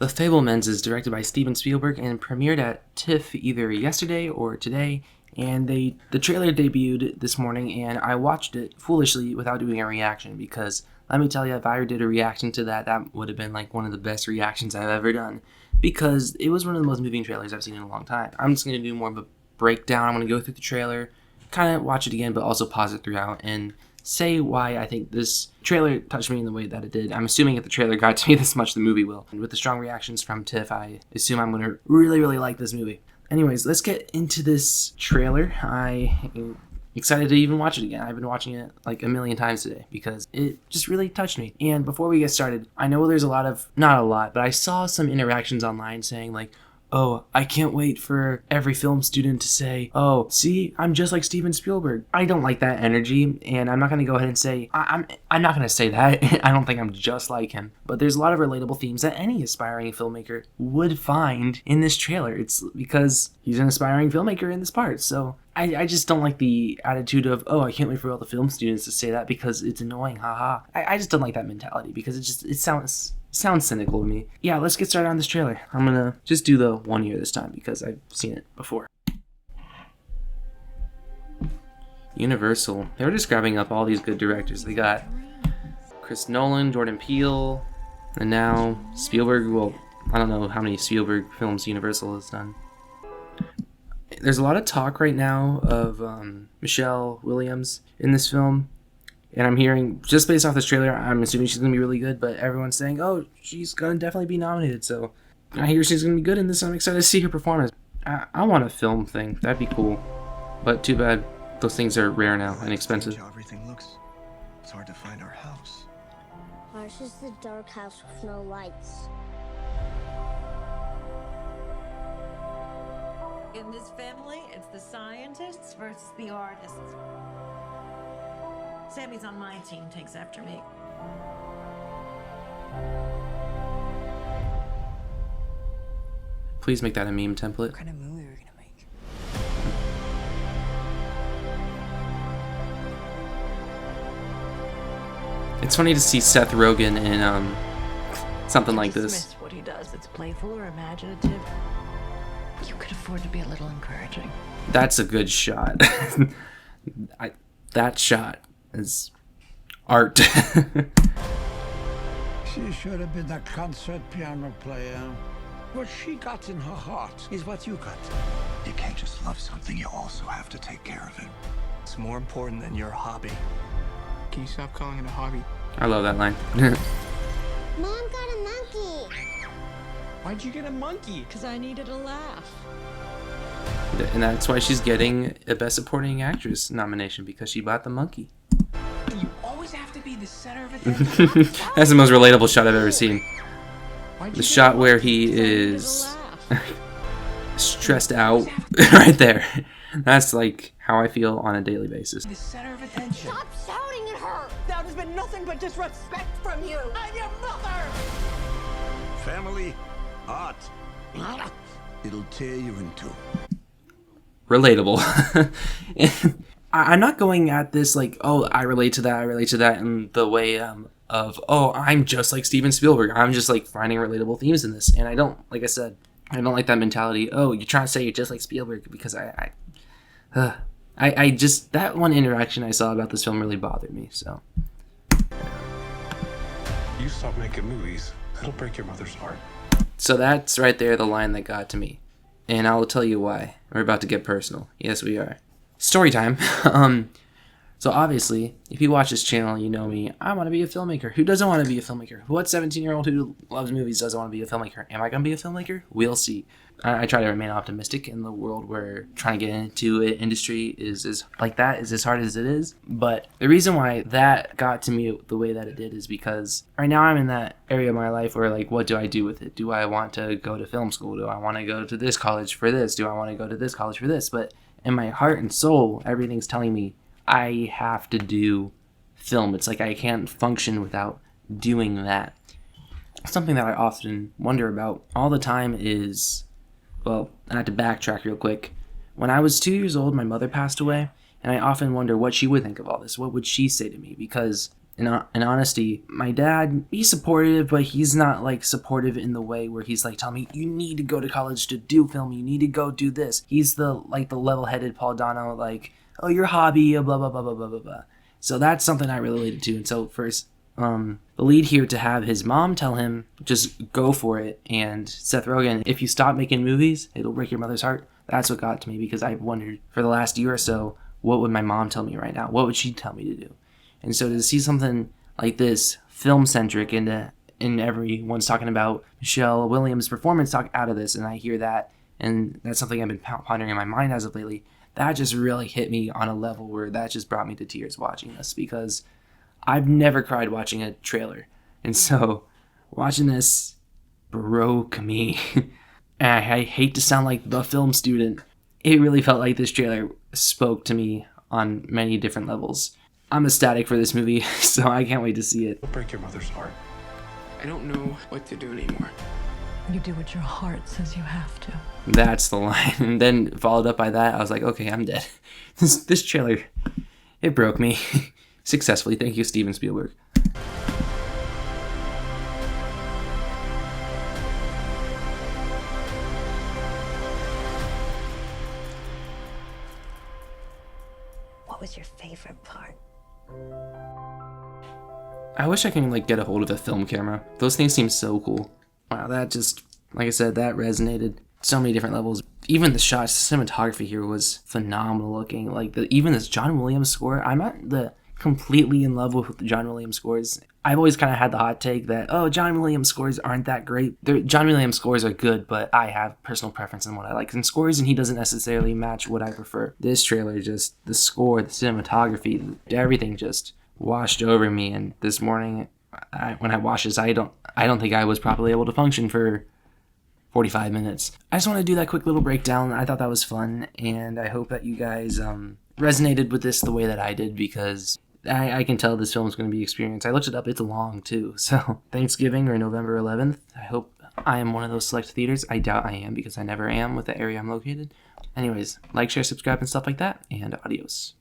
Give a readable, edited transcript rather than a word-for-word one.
The Fabelmans is directed by Steven Spielberg and premiered at TIFF either yesterday or today, and the trailer debuted this morning, and I watched it foolishly without doing a reaction, because let me tell you, if I did a reaction to that would have been like one of the best reactions I've ever done, because it was one of the most moving trailers I've seen in a long time. I'm just going to do more of a breakdown. I'm going to go through the trailer, kind of watch it again, but also pause it throughout, and say why I think this trailer touched me in the way that it did. I'm assuming if the trailer got to me this much, the movie will. And with the strong reactions from TIFF, I assume I'm going to really, really like this movie. Anyways, let's get into this trailer. I am excited to even watch it again. I've been watching it like a million times today because it just really touched me. And before we get started, I know there's not a lot, but I saw some interactions online saying like, oh, I can't wait for every film student to say, oh, see, I'm just like Steven Spielberg. I don't like that energy, and I'm not going to go ahead and say, I'm not going to say that. I don't think I'm just like him. But there's a lot of relatable themes that any aspiring filmmaker would find in this trailer. It's because he's an aspiring filmmaker in this part, so I just don't like the attitude of, oh, I can't wait for all the film students to say that because it's annoying, haha. I just don't like that mentality because it sounds cynical to me. Yeah, let's get started on this trailer. I'm gonna just do the 1 year this time because I've seen it before. Universal. They were just grabbing up all these good directors. They got Chris Nolan, Jordan Peele, and now Spielberg. Well, I don't know how many Spielberg films Universal has done. There's a lot of talk right now of Michelle Williams in this film. And I'm hearing, just based off this trailer, I'm assuming she's going to be really good, but everyone's saying, oh, she's going to definitely be nominated. So I hear she's going to be good in this. I'm excited to see her performance. I want a film thing. That'd be cool. But too bad those things are rare now and expensive. How everything looks. It's hard to find our house. Ours is the dark house with no lights. In this family, it's the scientists versus the artists. Sammy's on my team, takes after me. Please make that a meme template. What kind of movie are we gonna make? It's funny to see Seth Rogen in something like this. Dismiss what he does. It's playful or imaginative. You could afford to be a little encouraging. That's a good shot. That shot is art. She should have been a concert piano player. What she got in her heart is what you got. You can't just love something, you also have to take care of it. It's more important than your hobby. Can you stop calling it a hobby? I love that line. Mom got a monkey. Why'd you get a monkey? Because I needed a laugh. And that's why she's getting a Best Supporting Actress nomination, because she bought the monkey. You always have to be the center of attention. That's the most relatable shot I've ever seen. Why'd The you shot where he is stressed out right there. That's like how I feel on a daily basis. the center of attention? Stop shouting at her. That has been nothing but disrespect from you. I'm your mother. Family, art. It'll tear you in two. Relatable. I'm not going at this like, oh, I relate to that in the way of, oh, I'm just like Steven Spielberg. I'm just like finding relatable themes in this. And I don't, like I said, I don't like that mentality. Oh, you're trying to say you're just like Spielberg, because I just, that one interaction I saw about this film really bothered me. So You stop making movies, it'll break your mother's heart. So that's right there the line that got to me. And I'll tell you why. We're about to get personal. Yes, we are. Story time. So obviously, if you watch this channel, you know me. I want to be a filmmaker. Who doesn't want to be a filmmaker? What 17-year-old who loves movies doesn't want to be a filmmaker? Am I going to be a filmmaker? We'll see. I try to remain optimistic in the world where trying to get into an industry is as hard as it is. But the reason why that got to me the way that it did is because right now I'm in that area of my life where, like, what do I do with it? Do I want to go to film school? Do I want to go to this college for this? Do I want to go to this college for this? But in my heart and soul, everything's telling me I have to do film. It's like I can't function without doing that. Something that I often wonder about all the time is, well, I have to backtrack real quick. When I was 2 years old, my mother passed away, and I often wonder what she would think of all this. What would she say to me? Because in honesty, my dad, he's supportive, but he's not like supportive in the way where he's like telling me, you need to go to college to do film, you need to go do this. He's the level-headed Paul Dano, like, oh, your hobby, blah blah blah blah blah blah blah. So that's something I related to. And so first, the lead here to have his mom tell him just go for it, and Seth Rogen, if you stop making movies, it'll break your mother's heart. That's what got to me, because I wondered for the last year or so, what would my mom tell me right now? What would she tell me to do? And so to see something like this, film-centric, and everyone's talking about Michelle Williams' performance talk out of this, and I hear that, and that's something I've been pondering in my mind as of lately, that just really hit me on a level where that just brought me to tears watching this, because I've never cried watching a trailer. And so watching this broke me. And I hate to sound like the film student. It really felt like this trailer spoke to me on many different levels. I'm ecstatic for this movie, so I can't wait to see it. It'll break your mother's heart. I don't know what to do anymore. You do what your heart says you have to. That's the line. And then followed up by that, I was like, okay, I'm dead. This trailer, it broke me. Successfully. Thank you, Steven Spielberg. What was your favorite part? I wish I can get a hold of a film camera. Those things seem so cool. Wow, that just, like I said, that resonated so many different levels. Even the shots, the cinematography here was phenomenal looking. Even this John Williams score, I'm not completely in love with John Williams scores. I've always kind of had the hot take that, oh, John Williams scores aren't that great. John Williams scores are good, but I have personal preference in what I like in scores, and he doesn't necessarily match what I prefer. This trailer, just the score, the cinematography, everything just washed over me. And this morning, when I watched this, I don't think I was properly able to function for 45 minutes. I just want to do that quick little breakdown. I thought that was fun, and I hope that you guys resonated with this the way that I did, because I can tell this film is going to be experienced. I looked it up. It's long, too. So Thanksgiving or November 11th, I hope I am one of those select theaters. I doubt I am, because I never am with the area I'm located. Anyways, like, share, subscribe, and stuff like that, and adios.